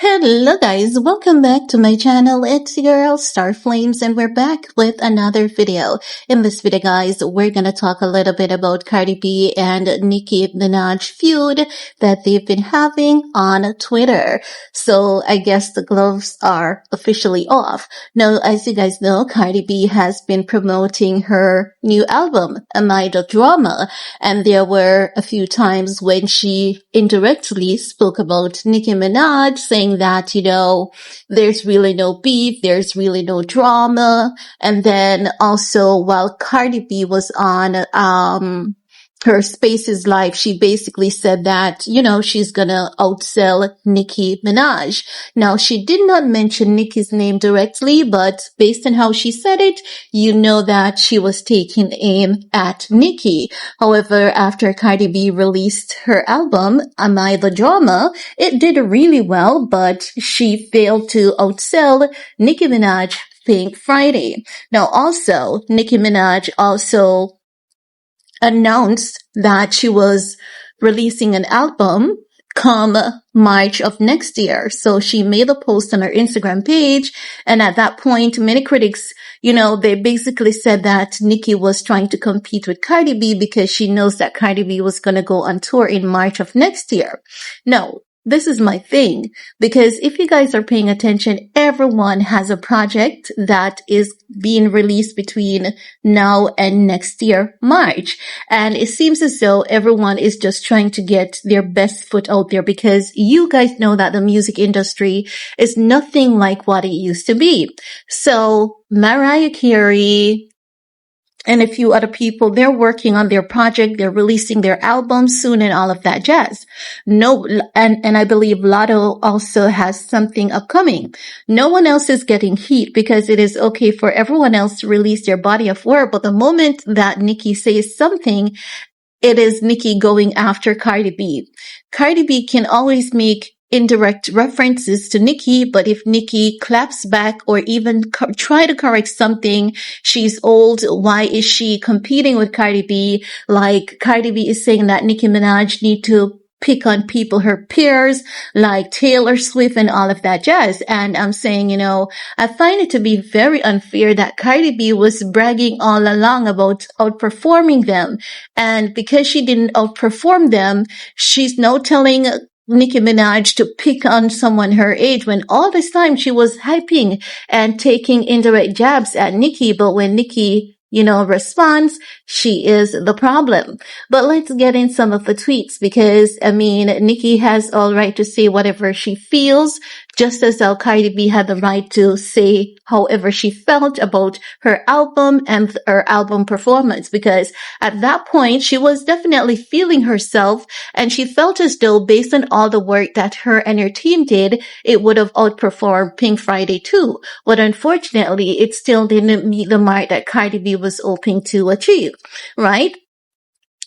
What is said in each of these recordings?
Hello guys, welcome back to my channel. It's your girl Star Flames and we're back with another video. In this video guys, we're gonna talk a little bit about CardiB and Nicki Minaj feud that they've been having on Twitter. So I guess the gloves are officially off. Now, as you guys know, CardiB has been promoting her new album, Am I the Drama? And there were a few times when she indirectly spoke about Nicki Minaj, saying that, you know, there's really no beef, there's really no drama. And then also while CardiB was on, her Spaces Live, she basically said that, you know, she's gonna outsell Nicki Minaj. Now, she did not mention Nicki's name directly, but based on how she said it, you know that she was taking aim at Nicki. However, after CardiB released her album, Am I the Drama, it did really well, but she failed to outsell Nicki Minaj Pink Friday. Now, also, Nicki Minaj also announced that she was releasing an album come March of next year. So she made a post on her Instagram page. And at that point, many critics, you know, they basically said that Nicki was trying to compete with CardiB because she knows that CardiB was going to go on tour in March of next year. No. This is my thing, because if you guys are paying attention, everyone has a project that is being released between now and next year, March. And it seems as though everyone is just trying to get their best foot out there because you guys know that the music industry is nothing like what it used to be. So Mariah Carey and a few other people, they're working on their project, they're releasing their album soon and all of that jazz. No, and I believe Lotto also has something upcoming. No one else is getting heat because it is okay for everyone else to release their body of work, but the moment that Nicki says something, it is Nicki going after CardiB. CardiB can always make indirect references to Nicki, but if Nicki claps back or even try to correct something, she's old. Why is she competing with CardiB? Like CardiB is saying that Nicki Minaj need to pick on people, her peers, like Taylor Swift and all of that jazz. And I'm saying, you know, I find it to be very unfair that CardiB was bragging all along about outperforming them. And because she didn't outperform them, she's now telling Nicki Minaj to pick on someone her age when all this time she was hyping and taking indirect jabs at Nicki. But when Nicki, you know, responds, she is the problem. But let's get in some of the tweets because, I mean, Nicki has all right to say whatever she feels, just as how CardiB had the right to say however she felt about her album and her album performance, because at that point she was definitely feeling herself and she felt as though based on all the work that her and her team did, it would have outperformed Pink Friday too. But unfortunately, it still didn't meet the mark that CardiB was hoping to achieve, right?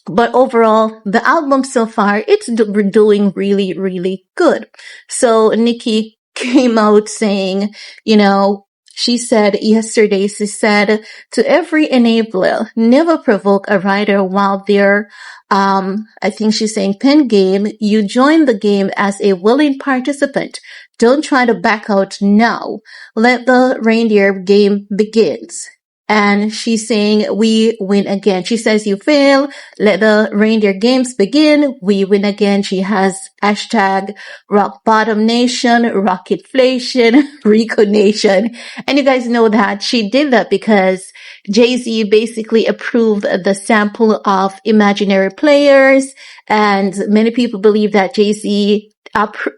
But overall, the album so far, it's doing really, really good. So Nicki came out saying, you know, she said yesterday, she said, to every enabler, never provoke a rider while they're, I think she's saying pen game. You join the game as a willing participant. Don't try to back out now. Let the reindeer game begins. And she's saying, we win again. She says, you fail. Let the reindeer games begin. We win again. She has hashtag rock bottom nation, rocketflation, Rico nation. And you guys know that she did that because Jay-Z basically approved the sample of Imaginary Players. And many people believe that Jay-Z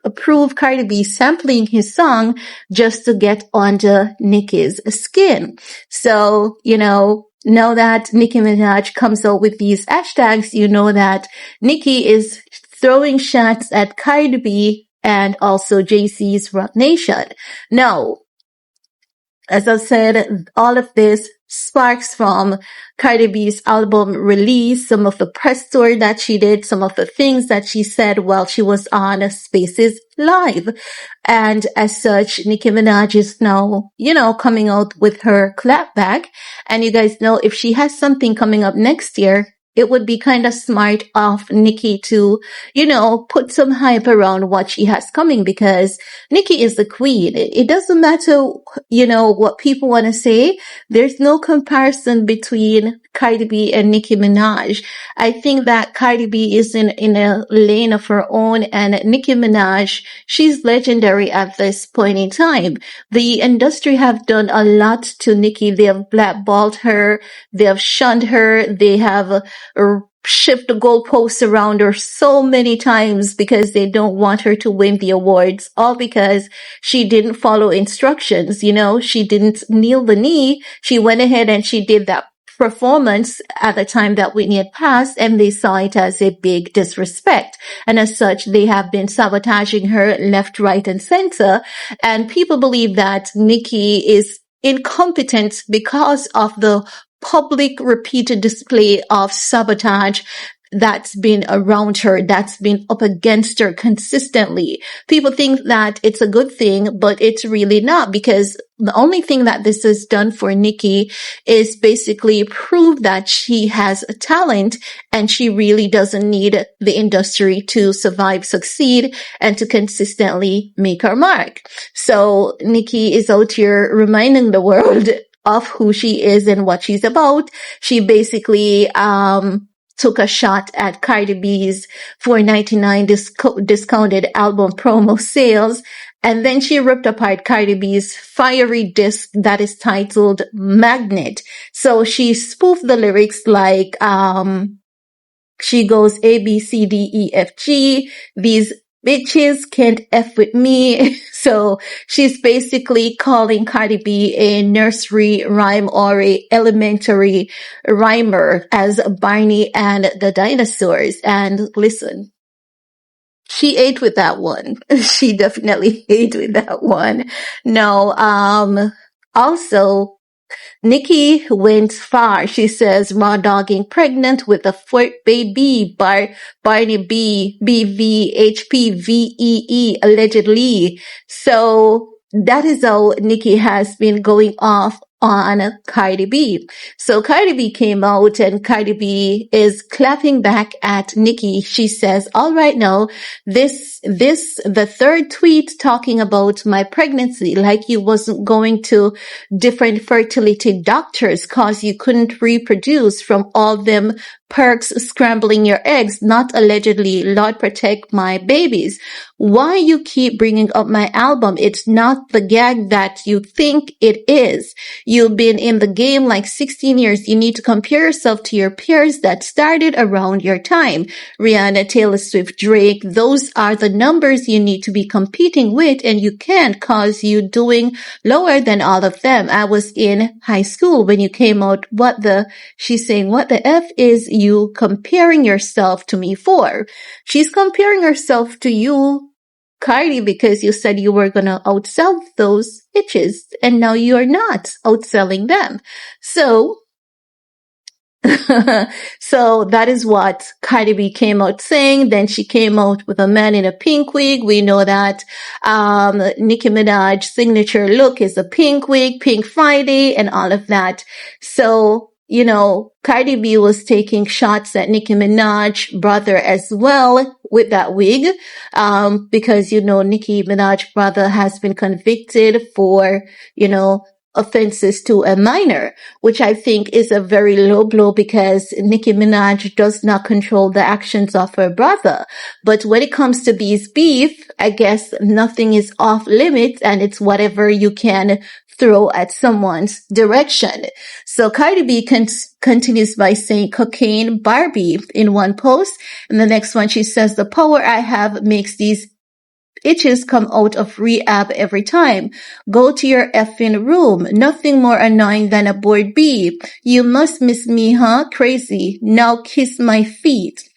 approved CardiB sampling his song just to get under Nicki's skin. So, you know, now that Nicki Minaj comes out with these hashtags, you know that Nicki is throwing shots at CardiB and also Jay-Z's Rock Nation. Now, as I said, all of this sparks from CardiB's album release, some of the press tour that she did, some of the things that she said while she was on Spaces Live. And as such, Nicki Minaj is now, you know, coming out with her Clapback. And you guys know if she has something coming up next year, it would be kind of smart of Nicki to, put some hype around what she has coming, because Nicki is the queen. It doesn't matter, what people want to say. There's no comparison between Cardi B and Nicki Minaj. I think that Cardi B is in a lane of her own, and Nicki Minaj, she's legendary at this point in time. The industry have done a lot to Nicki. They have blackballed her. They have shunned her. They have shift the goalposts around her so many times because they don't want her to win the awards, all because she didn't follow instructions. She didn't kneel the knee. She went ahead and she did that performance at the time that Whitney had passed, and they saw it as a big disrespect. And as such, they have been sabotaging her left, right, and center. And people believe that Nicki is incompetent because of the public repeated display of sabotage that's been around her, that's been up against her consistently. People think that it's a good thing, but it's really not, because the only thing that this has done for Nicki is basically prove that she has a talent and she really doesn't need the industry to survive, succeed, and to consistently make her mark. So Nicki is out here reminding the world of who she is and what she's about. She basically took a shot at Cardi B's $4.99 discounted album promo sales, and then she ripped apart Cardi B's fiery disc that is titled Magnet. So she spoofed the lyrics like she goes A, B, C, D, E, F, G. These bitches can't F with me. So she's basically calling Cardi B a nursery rhyme or a elementary rhymer as Barney and the dinosaurs. And listen, she ate with that one. She definitely ate with that one. No, also, Nicki went far. She says raw dogging pregnant with a fourth baby, Barney B, BV, HPVEE, allegedly. So that is how Nicki has been going off on Cardi B. So Cardi B came out and Cardi B is clapping back at Nicki. She says, all right, now the third tweet talking about my pregnancy, like you wasn't going to different fertility doctors cause you couldn't reproduce from all them perks scrambling your eggs, not allegedly. Lord protect my babies. Why you keep bringing up my album? It's not the gag that you think it is. You've been in the game like 16 years. You need to compare yourself to your peers that started around your time. Rihanna, Taylor Swift, Drake, those are the numbers you need to be competing with, and you can't cause you doing lower than all of them. I was in high school when you came out. She's saying, what the F is you comparing yourself to me for? She's comparing herself to you, Cardi, because you said you were going to outsell those bitches, and now you're not outselling them. So so that is what Cardi B came out saying. Then she came out with a man in a pink wig. We know that Nicki Minaj's signature look is a pink wig, Pink Friday, and all of that. So, Cardi B was taking shots at Nicki Minaj's brother as well with that wig, because, Nicki Minaj's brother has been convicted for, offenses to a minor, which I think is a very low blow because Nicki Minaj does not control the actions of her brother. But when it comes to these beef, I guess nothing is off limits and it's whatever you can throw at someone's direction. So Cardi B continues by saying cocaine Barbie in one post. And the next one, she says, the power I have makes these itches come out of rehab every time. Go to your effing room. Nothing more annoying than a bored bee. You must miss me, huh? Crazy. Now kiss my feet.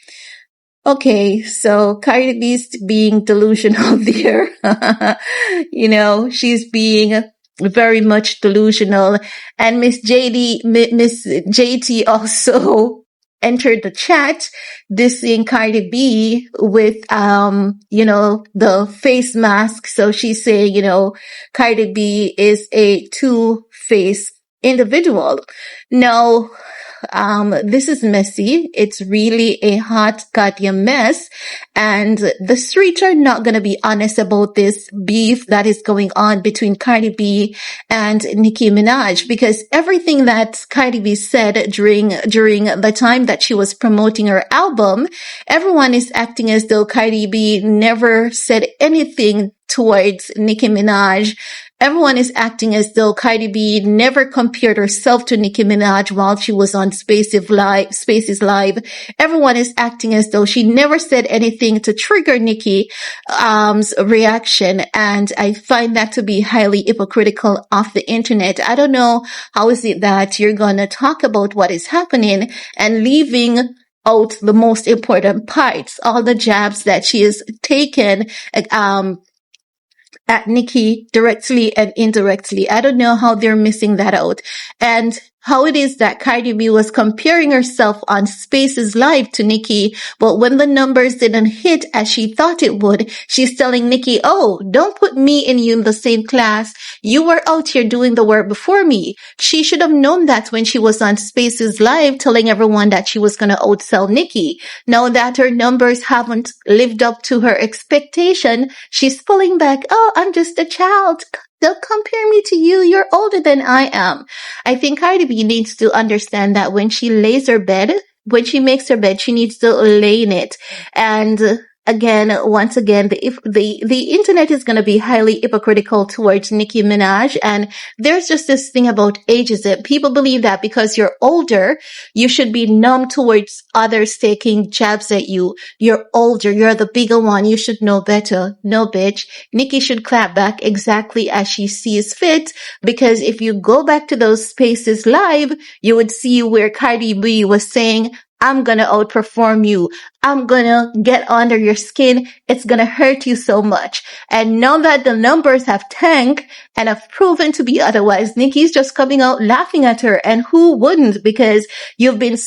Okay, so Cardi B's being delusional there. She's being very much delusional. And Miss JT also entered the chat dissing Cardi B with, the face mask. So she's saying, Cardi B is a two-faced individual. Now, this is messy. It's really a hot goddamn mess. And the streets are not going to be honest about this beef that is going on between Cardi B and Nicki Minaj, because everything that Cardi B said during the time that she was promoting her album, everyone is acting as though Cardi B never said anything towards Nicki Minaj. Everyone is acting as though Cardi B never compared herself to Nicki Minaj while she was on Spaces Live. Everyone is acting as though she never said anything to trigger Nicki's reaction. And I find that to be highly hypocritical of the internet. I don't know how is it that you're going to talk about what is happening and leaving out the most important parts, all the jabs that she has taken, at Nicki directly and indirectly. I don't know how they're missing that out. And how it is that Cardi B was comparing herself on Spaces Live to Nicki, but when the numbers didn't hit as she thought it would, she's telling Nicki, oh, don't put me and you in the same class. You were out here doing the work before me. She should have known that when she was on Spaces Live telling everyone that she was going to outsell Nicki. Now that her numbers haven't lived up to her expectation, she's pulling back, oh, I'm just a child. Don't compare me to you. You're older than I am. I think Cardi B needs to understand that when she makes her bed, she needs to lay in it. And once again, the internet is going to be highly hypocritical towards Nicki Minaj. And there's just this thing about ageism. People believe that because you're older, you should be numb towards others taking jabs at you. You're older. You're the bigger one. You should know better. No, bitch. Nicki should clap back exactly as she sees fit. Because if you go back to those Spaces Live, you would see where Cardi B was saying, I'm gonna outperform you. I'm gonna get under your skin. It's gonna hurt you so much. And now that the numbers have tanked and have proven to be otherwise, Nicki's just coming out laughing at her. And who wouldn't? Because you've been,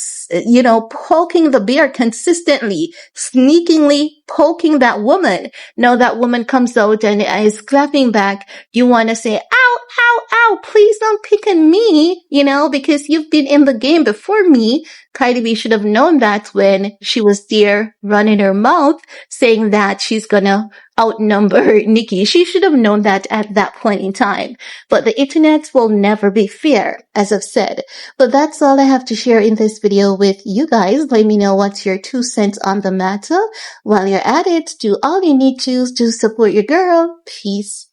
poking the bear consistently, sneakingly poking that woman. Now that woman comes out and is clapping back. You want to say, ow, ow, ow, please don't pick on me, because you've been in the game before me. Cardi B should have known that when she was there running her mouth saying that she's gonna outnumber Nicki. She should have known that at that point in time. But the internet will never be fair, as I've said. But that's all I have to share in this video with you guys. Let me know what's your 2 cents on the matter. While you're at it, do all you need to support your girl. Peace.